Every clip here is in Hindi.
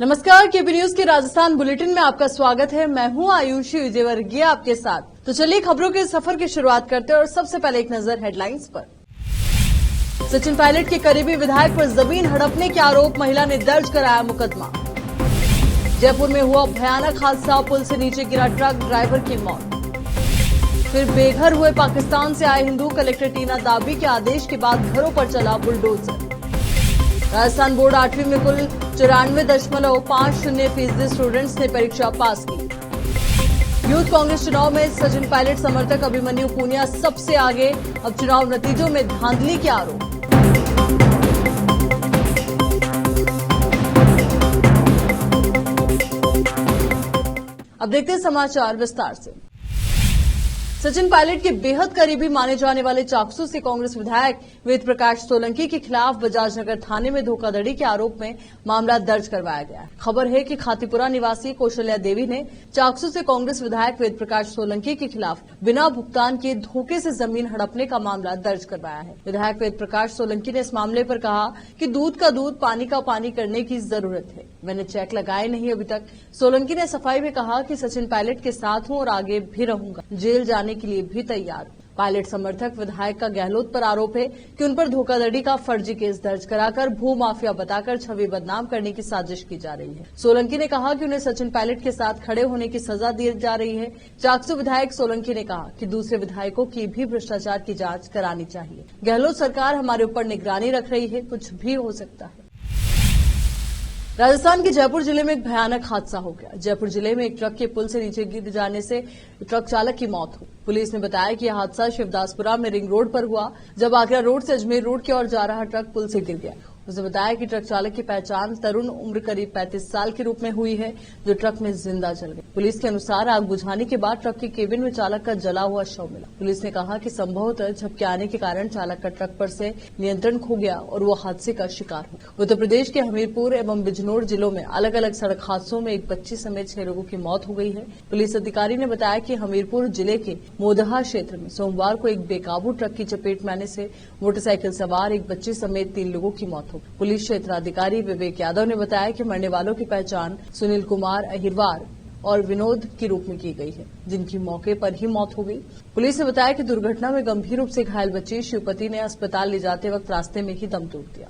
नमस्कार, केपी न्यूज के राजस्थान बुलेटिन में आपका स्वागत है। मैं हूं आयुषी विजयवर्गीय आपके साथ। तो चलिए खबरों के सफर की शुरुआत करते हैं और सबसे पहले एक नजर हेडलाइंस पर। सचिन पायलट के करीबी विधायक पर जमीन हड़पने के आरोप, महिला ने दर्ज कराया मुकदमा। जयपुर में हुआ भयानक हादसा, पुल से नीचे गिरा ट्रक, ड्राइवर की मौत। फिर बेघर हुए पाकिस्तान से आए हिंदू, कलेक्टर टीना दाबी के आदेश के बाद घरों पर चला बुलडोजर। राजस्थान बोर्ड 8वीं में कुल 94.50% स्टूडेंट्स ने परीक्षा पास की। यूथ कांग्रेस चुनाव में सचिन पायलट समर्थक अभिमन्यु पूनिया सबसे आगे, अब चुनाव नतीजों में धांधली के आरोप। अब देखते हैं समाचार विस्तार से। सचिन पायलट के बेहद करीबी माने जाने वाले चाकसू से कांग्रेस विधायक वेद प्रकाश सोलंकी के खिलाफ बजाजनगर थाने में धोखाधड़ी के आरोप में मामला दर्ज करवाया गया है। खबर है कि खातीपुरा निवासी कौशल्या देवी ने चाकसू से कांग्रेस विधायक वेद प्रकाश सोलंकी के खिलाफ बिना भुगतान के धोखे से जमीन हड़पने का मामला दर्ज करवाया है। विधायक वेद प्रकाश सोलंकी ने इस मामले पर कहा कि दूध का दूध, पानी का पानी करने की जरूरत है। मैंने चेक लगाए नहीं अभी तक। सोलंकी ने सफाई में कहा कि सचिन पायलट के साथ हूं और आगे भी रहूंगा, जेल जाने के लिए भी तैयार हूं। पायलट समर्थक विधायक का गहलोत पर आरोप है कि उन पर धोखाधड़ी का फर्जी केस दर्ज कराकर भू माफिया बताकर छवि बदनाम करने की साजिश की जा रही है। सोलंकी ने कहा कि उन्हें सचिन पायलट के साथ खड़े होने की सजा दी जा रही है। चाकसू विधायक सोलंकी ने कहा कि दूसरे विधायकों की भी भ्रष्टाचार की जांच करानी चाहिए। गहलोत सरकार हमारे ऊपर निगरानी रख रही है, कुछ भी हो सकता है। राजस्थान के जयपुर जिले में एक भयानक हादसा हो गया। जयपुर जिले में एक ट्रक के पुल से नीचे गिर जाने से ट्रक चालक की मौत हुई। पुलिस ने बताया कि यह हादसा शिवदासपुरा में रिंग रोड पर हुआ, जब आगरा रोड से अजमेर रोड की ओर जा रहा ट्रक पुल से गिर गया। उसने बताया कि ट्रक चालक की पहचान तरुण, उम्र करीब 35 साल के रूप में हुई है, जो ट्रक में जिंदा जल गए। पुलिस के अनुसार आग बुझाने के बाद ट्रक के केबिन में चालक का जला हुआ शव मिला। पुलिस ने कहा कि संभवतः झपके आने के कारण चालक का ट्रक पर से नियंत्रण खो गया और वो हादसे का शिकार हुआ। उत्तर प्रदेश के हमीरपुर एवं बिजनौर जिलों में अलग अलग सड़क हादसों में एक बच्ची समेत 6 लोगों की मौत हो गई है। पुलिस अधिकारी ने बताया कि हमीरपुर जिले के मोदहा क्षेत्र में सोमवार को एक बेकाबू ट्रक की चपेट में आने से मोटरसाइकिल सवार एक बच्ची समेत 3 लोगों की मौत हो गई। पुलिस क्षेत्राधिकारी विवेक यादव ने बताया कि मरने वालों की पहचान सुनील कुमार अहिरवार और विनोद के रूप में की गई है, जिनकी मौके पर ही मौत हो गई। पुलिस ने बताया कि दुर्घटना में गंभीर रूप से घायल बच्ची शिवपति ने अस्पताल ले जाते वक्त रास्ते में ही दम तोड़ दिया।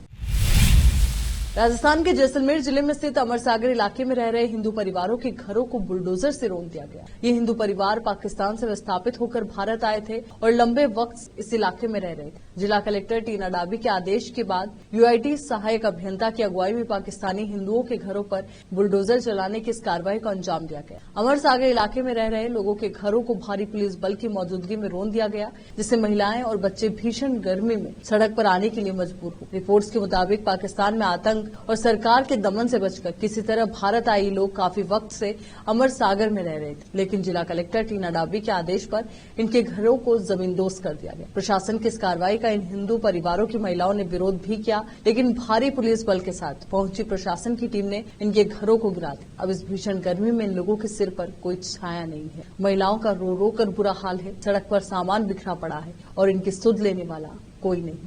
राजस्थान के जैसलमेर जिले में स्थित अमरसागर इलाके में रह रहे हिंदू परिवारों के घरों को बुलडोजर से रौंद दिया गया। ये हिंदू परिवार पाकिस्तान से विस्थापित होकर भारत आए थे और लंबे वक्त इस इलाके में रह रहे थे। जिला कलेक्टर टीना दाबी के आदेश के बाद यूआईटी सहायक अभियंता की अगुवाई में पाकिस्तानी हिंदुओं के घरों पर बुलडोजर चलाने की इस कार्रवाई को अंजाम दिया गया। अमरसागर इलाके में रह रहे लोगों के घरों को भारी पुलिस बल की मौजूदगी में रौंद दिया गया, जिससे महिलाएं और बच्चे भीषण गर्मी में सड़क पर आने के लिए मजबूर हुए। रिपोर्ट्स के मुताबिक पाकिस्तान में आतंक और सरकार के दमन से बचकर किसी तरह भारत आए लोग काफी वक्त से अमर सागर में रह रहे थे, लेकिन जिला कलेक्टर टीना डाबी के आदेश पर इनके घरों को जमींदोज कर दिया गया। प्रशासन की इस कार्रवाई का इन हिंदू परिवारों की महिलाओं ने विरोध भी किया, लेकिन भारी पुलिस बल के साथ पहुंची प्रशासन की टीम ने इनके घरों को गिरा दिया। अब इस भीषण गर्मी में इन लोगों के सिर पर कोई छाया नहीं है। महिलाओं का रो रो कर बुरा हाल है, सड़क पर सामान बिखरा पड़ा है और इनकी सुध लेने वाला कोई नहीं।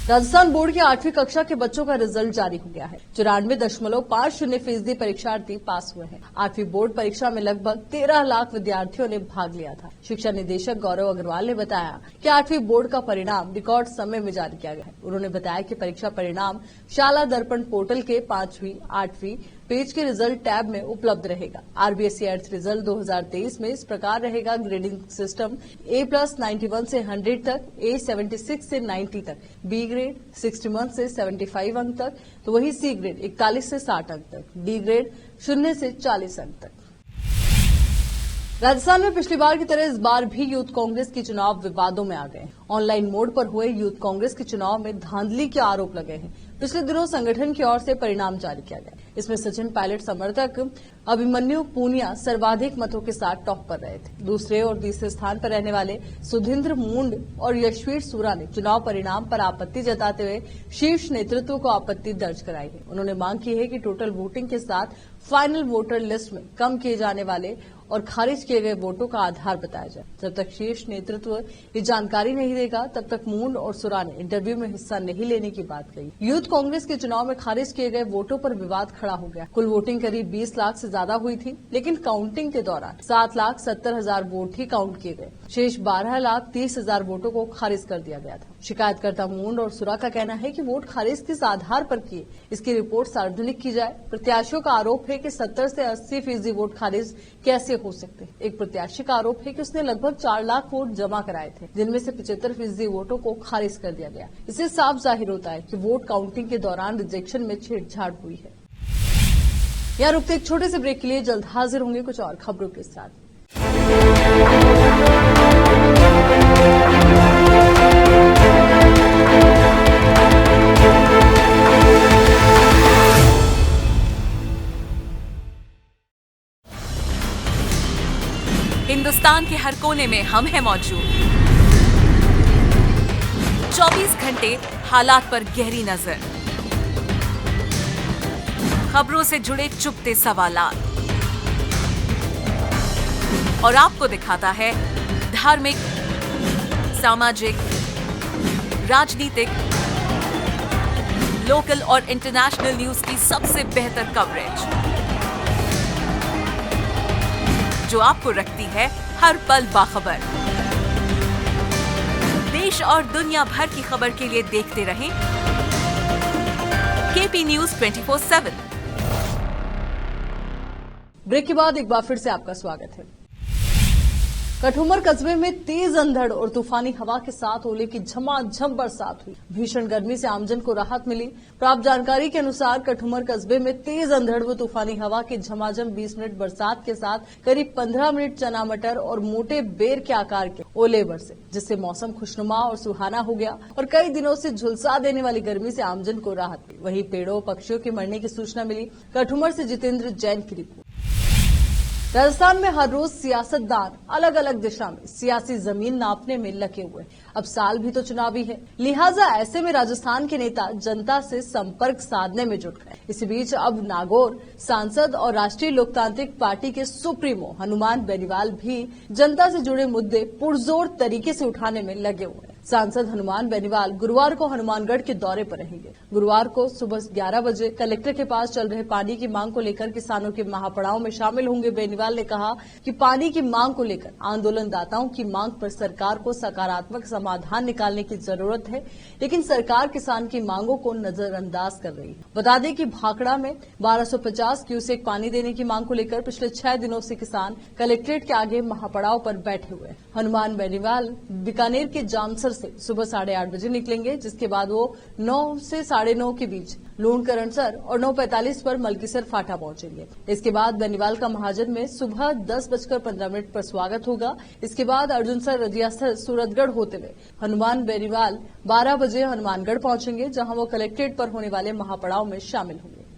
राजस्थान बोर्ड की 8वीं कक्षा के बच्चों का रिजल्ट जारी हो गया है। 94.50% परीक्षार्थी पास हुए हैं। 8वीं बोर्ड परीक्षा में लगभग 13 लाख विद्यार्थियों ने भाग लिया था। शिक्षा निदेशक गौरव अग्रवाल ने बताया कि 8वीं बोर्ड का परिणाम रिकॉर्ड समय में जारी किया गया है। उन्होंने बताया कि परीक्षा परिणाम शाला दर्पण पोर्टल के 5वीं, 8वीं पेज के रिजल्ट टैब में उपलब्ध रहेगा। आरबीएसई अर्थ रिजल्ट 2023 में इस प्रकार रहेगा। ग्रेडिंग सिस्टम A+ 91 से 100 तक, A 76 से 90 तक, B ग्रेड 61 से 75 अंक तक, तो वही C ग्रेड 41 से 60 अंक तक, D ग्रेड 0 से 40 अंक तक। राजस्थान में पिछली बार की तरह इस बार भी यूथ कांग्रेस की चुनाव विवादों में आ गए। ऑनलाइन मोड पर हुए यूथ कांग्रेस के चुनाव में धांधली के आरोप लगे हैं। पिछले दिनों संगठन की ओर से परिणाम जारी किया गया। इसमें सचिन पायलट समर्थक अभिमन्यु पूनिया सर्वाधिक मतों के साथ टॉप पर रहे थे। दूसरे और तीसरे स्थान पर रहने वाले सुधींद्र मुंड और यशवीर सूरा ने चुनाव परिणाम पर आपत्ति जताते हुए शीर्ष नेतृत्व को आपत्ति दर्ज कराई है। उन्होंने मांग की है कि टोटल वोटिंग के साथ फाइनल वोटर लिस्ट में कम किए जाने वाले और खारिज किए गए वोटों का आधार बताया जाए। जब तक शीर्ष नेतृत्व ये जानकारी नहीं देगा तब तक मूंड और सुरा ने इंटरव्यू में हिस्सा नहीं लेने की बात कही। यूथ कांग्रेस के चुनाव में खारिज किए गए वोटों पर विवाद खड़ा हो गया। कुल वोटिंग करीब 20 लाख से ज्यादा हुई थी, लेकिन काउंटिंग के दौरान 7,70,000 वोट ही काउंट किए गए। शेष 12,30,000 वोटों को खारिज कर दिया गया था। शिकायतकर्ता मूंड और सुरा का कहना है कि वोट खारिज किस आधार पर किए, इसकी रिपोर्ट सार्वजनिक की जाए। प्रत्याशियों का आरोप है कि 70 से 80% वोट खारिज कैसे हो सकते हैं। एक प्रत्याशी का आरोप है कि उसने लगभग 4 लाख वोट जमा कराए थे, जिनमें से 75% वोटों को खारिज कर दिया गया। इससे साफ जाहिर होता है कि वोट काउंटिंग के दौरान रिजेक्शन में छेड़छाड़ हुई है। यहाँ रुकते एक छोटे से ब्रेक के लिए, जल्द हाजिर होंगे कुछ और खबरों के साथ। हिंदुस्तान के हर कोने में हम हैं मौजूद। 24 घंटे हालात पर गहरी नजर, खबरों से जुड़े चुपते सवालात, और आपको दिखाता है धार्मिक, सामाजिक, राजनीतिक, लोकल और इंटरनेशनल न्यूज की सबसे बेहतर कवरेज, जो आपको रखती है हर पल बाखबर। देश और दुनिया भर की खबर के लिए देखते रहें केपी न्यूज 24/7। ब्रेक के बाद एक बार फिर से आपका स्वागत है। कठुमर कस्बे में तेज अंधड़ और तूफानी हवा के साथ ओले की झमाझम बरसात हुई। भीषण गर्मी से आमजन को राहत मिली। प्राप्त जानकारी के अनुसार कठुमर कस्बे में तेज अंधड़ व तूफानी हवा की झमाझम 20 मिनट बरसात के साथ करीब 15 मिनट चना मटर और मोटे बेर के आकार के ओले बरसे, जिससे मौसम खुशनुमा और सुहाना हो गया और कई दिनों से झुलसा देने वाली गर्मी से आमजन को राहत मिली। वहीं पेड़ों पक्षियों के मरने की सूचना मिली। कठुमर से जितेंद्र जैन की रिपोर्ट। राजस्थान में हर रोज सियासतदान अलग अलग दिशा में सियासी जमीन नापने में लगे हुए। अब साल भी तो चुनावी है, लिहाजा ऐसे में राजस्थान के नेता जनता से संपर्क साधने में जुट गए। इसी बीच अब नागौर सांसद और राष्ट्रीय लोकतांत्रिक पार्टी के सुप्रीमो हनुमान बेनीवाल भी जनता से जुड़े मुद्दे पुरजोर तरीके से उठाने में लगे हुए हैं। सांसद हनुमान बेनीवाल गुरुवार को हनुमानगढ़ के दौरे पर रहेंगे। गुरुवार को सुबह 11 बजे कलेक्टर के पास चल रहे पानी की मांग को लेकर किसानों के महापड़ाव में शामिल होंगे। बेनीवाल ने कहा कि पानी की मांग को लेकर आंदोलनदाताओं की मांग पर सरकार को सकारात्मक समाधान निकालने की जरूरत है, लेकिन सरकार किसान की मांगों को नजरअंदाज कर रही है। बता दें कि भाखड़ा में 1250 क्यूसेक पानी देने की मांग को लेकर पिछले 6 दिनों से किसान कलेक्ट्रेट के आगे महापड़ाव पर बैठे हुए हैं। हनुमान बेनीवाल बीकानेर के जामसर से सुबह 8:30 बजे निकलेंगे, जिसके बाद वो 9 से 9:30 के बीच लूणकरणसर और 9:45 पर मलकीसर फाटा पहुंचेंगे। इसके बाद बेनीवाल का महाजन में सुबह 10:15 पर स्वागत होगा। इसके बाद अर्जुनसर रजियासर सूरतगढ़ होते हुए हनुमान बेनीवाल 12 बजे हनुमानगढ़ पहुंचेंगे, जहां वो कलेक्ट्रेट पर होने वाले महापड़ाव में शामिल होंगे।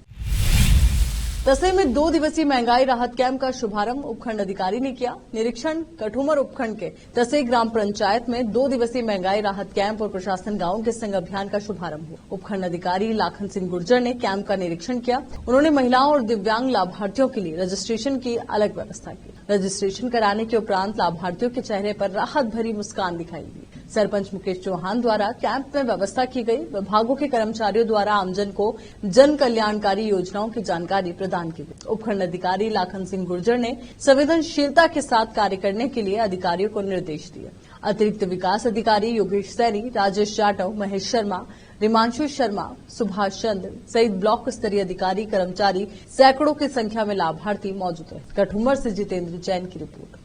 तसई में 2 दिवसीय महंगाई राहत कैंप का शुभारंभ उपखंड अधिकारी ने किया। निरीक्षण कठुमर उपखंड के तसई ग्राम पंचायत में 2 दिवसीय महंगाई राहत कैंप और प्रशासन गांव के संग अभियान का शुभारंभ हुआ। उपखंड अधिकारी लाखन सिंह गुर्जर ने कैंप का निरीक्षण किया। उन्होंने महिलाओं और दिव्यांग लाभार्थियों के लिए रजिस्ट्रेशन की अलग व्यवस्था की। रजिस्ट्रेशन कराने के उपरांत लाभार्थियों के चेहरे पर राहत भरी मुस्कान दिखाई दी। सरपंच मुकेश चौहान द्वारा कैंप में व्यवस्था की गई। विभागों के कर्मचारियों द्वारा आमजन को जन कल्याणकारी योजनाओं की जानकारी प्रदान की गई। उपखंड अधिकारी लाखन सिंह गुर्जर ने संवेदनशीलता के साथ कार्य करने के लिए अधिकारियों को निर्देश दिए। अतिरिक्त विकास अधिकारी योगेश सैनी, राजेश जाटव, महेश शर्मा, रिमांशु शर्मा, सुभाष चंद्र सहित ब्लॉक स्तरीय अधिकारी कर्मचारी सैकड़ों की संख्या में लाभार्थी मौजूद हैं। कठुमर से जितेंद्र जैन की रिपोर्ट।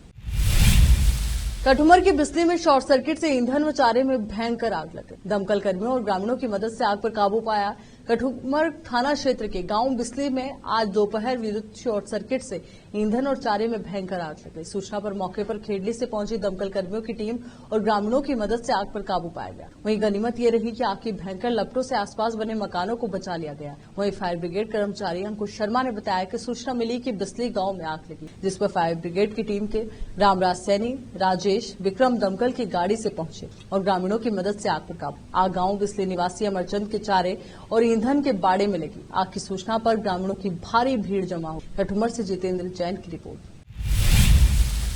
कठुमर की बिस्ली में शॉर्ट सर्किट से ईंधन व चारे में भयंकर आग लगी। दमकल कर्मियों और ग्रामीणों की मदद से आग पर काबू पाया। कठुमर थाना क्षेत्र के गांव बिस्ली में आज दोपहर विद्युत शॉर्ट सर्किट से ईंधन और चारे में भयंकर आग लग गई। सूचना पर मौके पर खेडली से पहुंची दमकल कर्मियों की टीम और ग्रामीणों की मदद से आग पर काबू पाया गया। वहीं गनीमत ये रही कि आग की भयंकर लपटों से आसपास बने मकानों को बचा लिया गया। वहीं फायर ब्रिगेड कर्मचारी अंकुश शर्मा ने बताया कि सूचना मिली कि बिस्ली गांव में आग लगी, जिस पर फायर ब्रिगेड की टीम के रामराज सैनी, राजेश, विक्रम दमकल की गाड़ी से पहुंचे और ग्रामीणों की मदद से आग पर काबू। आग गांव बिस्ली निवासी अमरचंद के चारे और ईंधन के बाड़े में लगी। आग की सूचना पर ग्रामीणों की भारी भीड़ जमा हुई। कठुमर से जितेंद्र जैन की रिपोर्ट।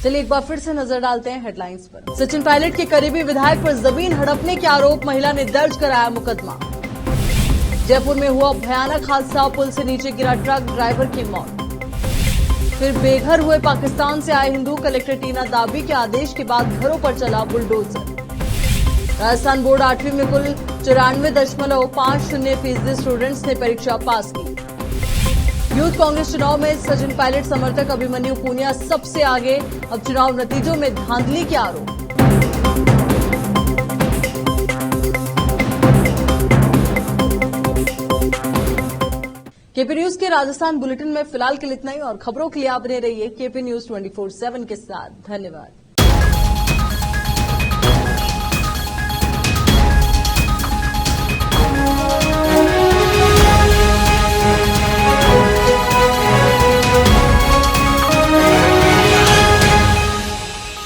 चलिए एक बार फिर से नजर डालते हैं हेडलाइंस पर। सचिन पायलट के करीबी विधायक पर जमीन हड़पने के आरोप, महिला ने दर्ज कराया मुकदमा। जयपुर में हुआ भयानक हादसा, पुल से नीचे गिरा ट्रक, ड्राइवर की मौत। फिर बेघर हुए पाकिस्तान से आए हिंदू, कलेक्टर टीना दाबी के आदेश के बाद घरों पर चला बुलडोजर। राजस्थान बोर्ड 8वीं में कुल 94.50% स्टूडेंट्स ने परीक्षा पास की। यूथ कांग्रेस चुनाव में सचिन पायलट समर्थक अभिमन्यु पूनिया सबसे आगे, अब चुनाव नतीजों में धांधली के आरोप। केपी न्यूज के राजस्थान बुलेटिन में फिलहाल के लिए इतना ही, और खबरों के लिए आप बने रहिए केपी न्यूज 24/7 के साथ। धन्यवाद।